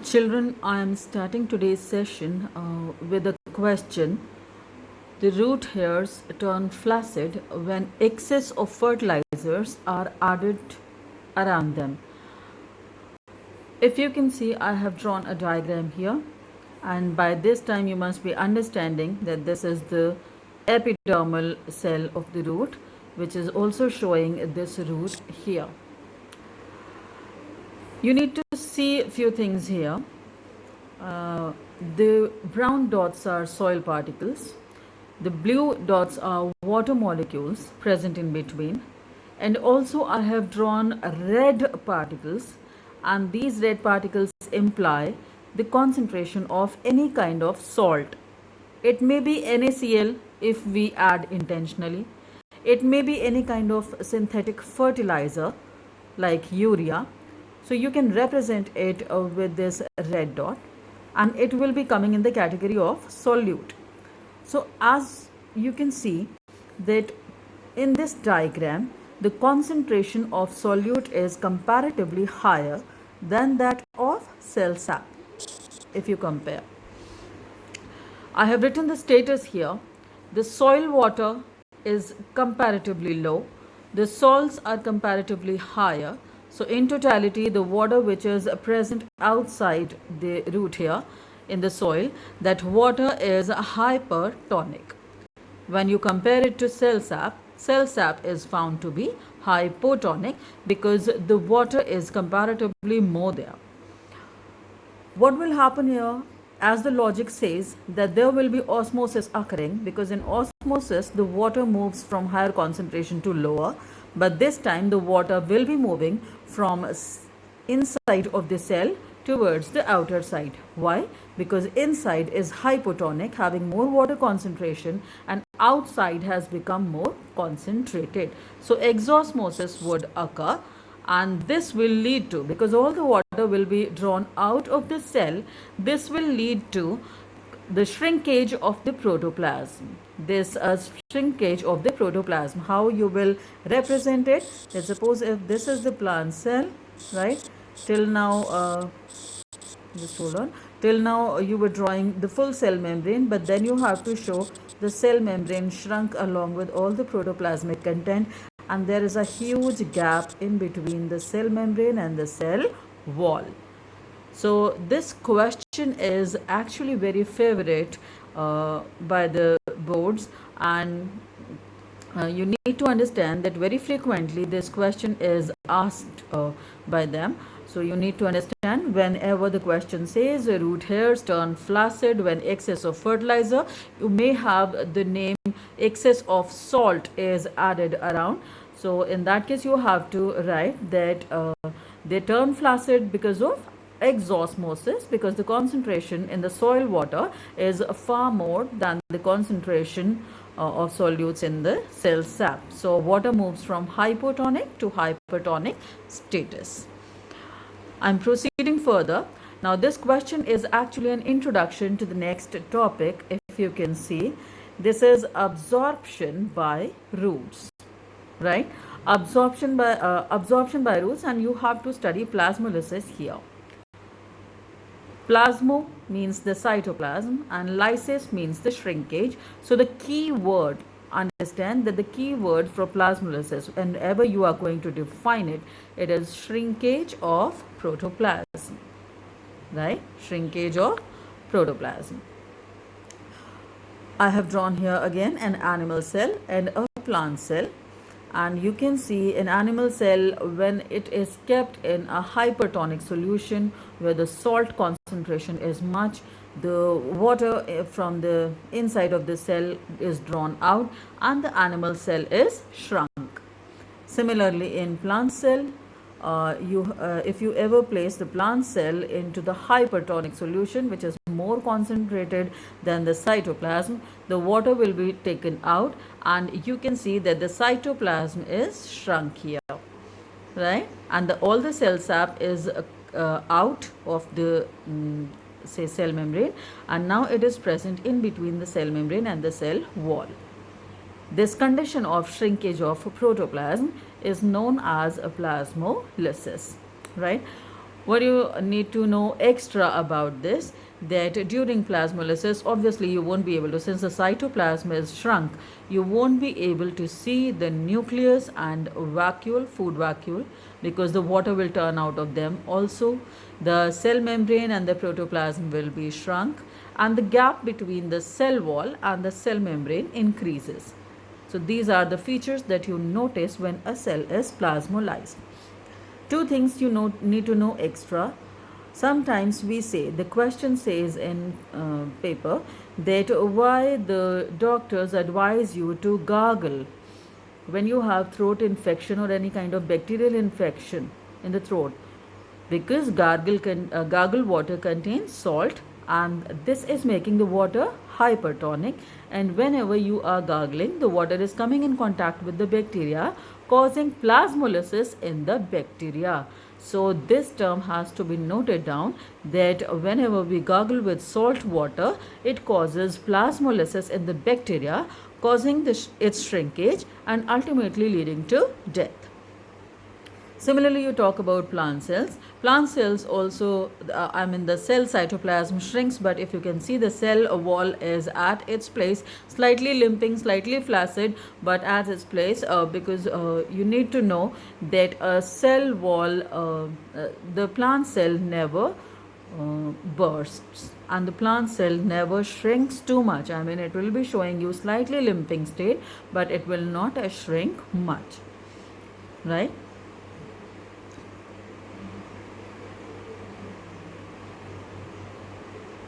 Children, I am starting today's session with a question. The root hairs turn flaccid when excess of fertilizers are added around them. If you can see, I have drawn a diagram here, and by this time you must be understanding that this is the epidermal cell of the root, which is also showing this root here. You need to see a few things here. The brown dots are soil particles. The blue dots are water molecules present in between. And also I have drawn red particles, and these red particles imply the concentration of any kind of salt. It may be NaCl if we add intentionally. It may be any kind of synthetic fertilizer like urea. So you can represent it with this red dot, and it will be coming in the category of solute. So as you can see that in this diagram, the concentration of solute is comparatively higher than that of cell sap if you compare. I have written the status here. The soil water is comparatively low. The salts are comparatively higher. So in totality, the water which is present outside the root here in the soil, that water is hypertonic. When you compare it to cell sap is found to be hypotonic because the water is comparatively more there. What will happen here, as the logic says, that there will be osmosis occurring, because in osmosis the water moves from higher concentration to lower, but this time the water will be moving from inside of the cell towards the outer side. Why? Because inside is hypotonic, having more water concentration, and outside has become more concentrated. So exosmosis would occur, and this will lead to, because all the water will be drawn out of the cell, this will lead to the shrinkage of the protoplasm. This shrinkage of the protoplasm, how you will represent it? Let's suppose if this is the plant cell, right? Till now, just hold on. Till now you were drawing the full cell membrane, but then you have to show the cell membrane shrunk along with all the protoplasmic content, and there is a huge gap in between the cell membrane and the cell wall. So this question is actually very favorite by the boards, and you need to understand that very frequently this question is asked by them. So you need to understand, whenever the question says root hairs turn flaccid when excess of fertilizer, you may have the name excess of salt is added around. So in that case you have to write that they turn flaccid because of exosmosis, because the concentration in the soil water is far more than the concentration of solutes in the cell sap. So water moves from hypotonic to hypertonic status. I'm proceeding further. Now this question is actually an introduction to the next topic. If you can see, this is absorption by roots, right? Absorption by roots, and you have to study plasmolysis here. Plasmo means the cytoplasm and lysis means the shrinkage. So the key word, understand that the key word for plasmolysis, whenever you are going to define it, it is shrinkage of protoplasm, right? Shrinkage of protoplasm. I have drawn here again an animal cell and a plant cell. And you can see an animal cell, when it is kept in a hypertonic solution where the salt concentration is much, the water from the inside of the cell is drawn out and the animal cell is shrunk. Similarly, in plant cell, if you ever place the plant cell into the hypertonic solution, which is more concentrated than the cytoplasm, the water will be taken out, and you can see that the cytoplasm is shrunk here, right? And all the cell sap is out of the say cell membrane, and now it is present in between the cell membrane and the cell wall. This condition of shrinkage of protoplasm is known as a plasmolysis, right? What you need to know extra about this, that during plasmolysis, obviously you won't be able to, since the cytoplasm is shrunk, you won't be able to see the nucleus and vacuole, food vacuole, because the water will turn out of them. Also, the cell membrane and the protoplasm will be shrunk, and the gap between the cell wall and the cell membrane increases. So these are the features that you notice when a cell is plasmolyzed. Two things you need to know extra. Sometimes we say, the question says in paper, that why the doctors advise you to gargle when you have throat infection or any kind of bacterial infection in the throat, because gargle water contains salt, and this is making the water hypertonic, and whenever you are gargling, the water is coming in contact with the bacteria, causing plasmolysis in the bacteria. So this term has to be noted down, that whenever we gargle with salt water, it causes plasmolysis in the bacteria, causing its shrinkage and ultimately leading to death. Similarly, you talk about plant cells. Plant cells also, the cell cytoplasm shrinks, but if you can see, the cell wall is at its place, slightly limping, slightly flaccid, but at its place, because you need to know that a cell wall, the plant cell never bursts, and the plant cell never shrinks too much. It will be showing you slightly limping state, but it will not shrink much, right?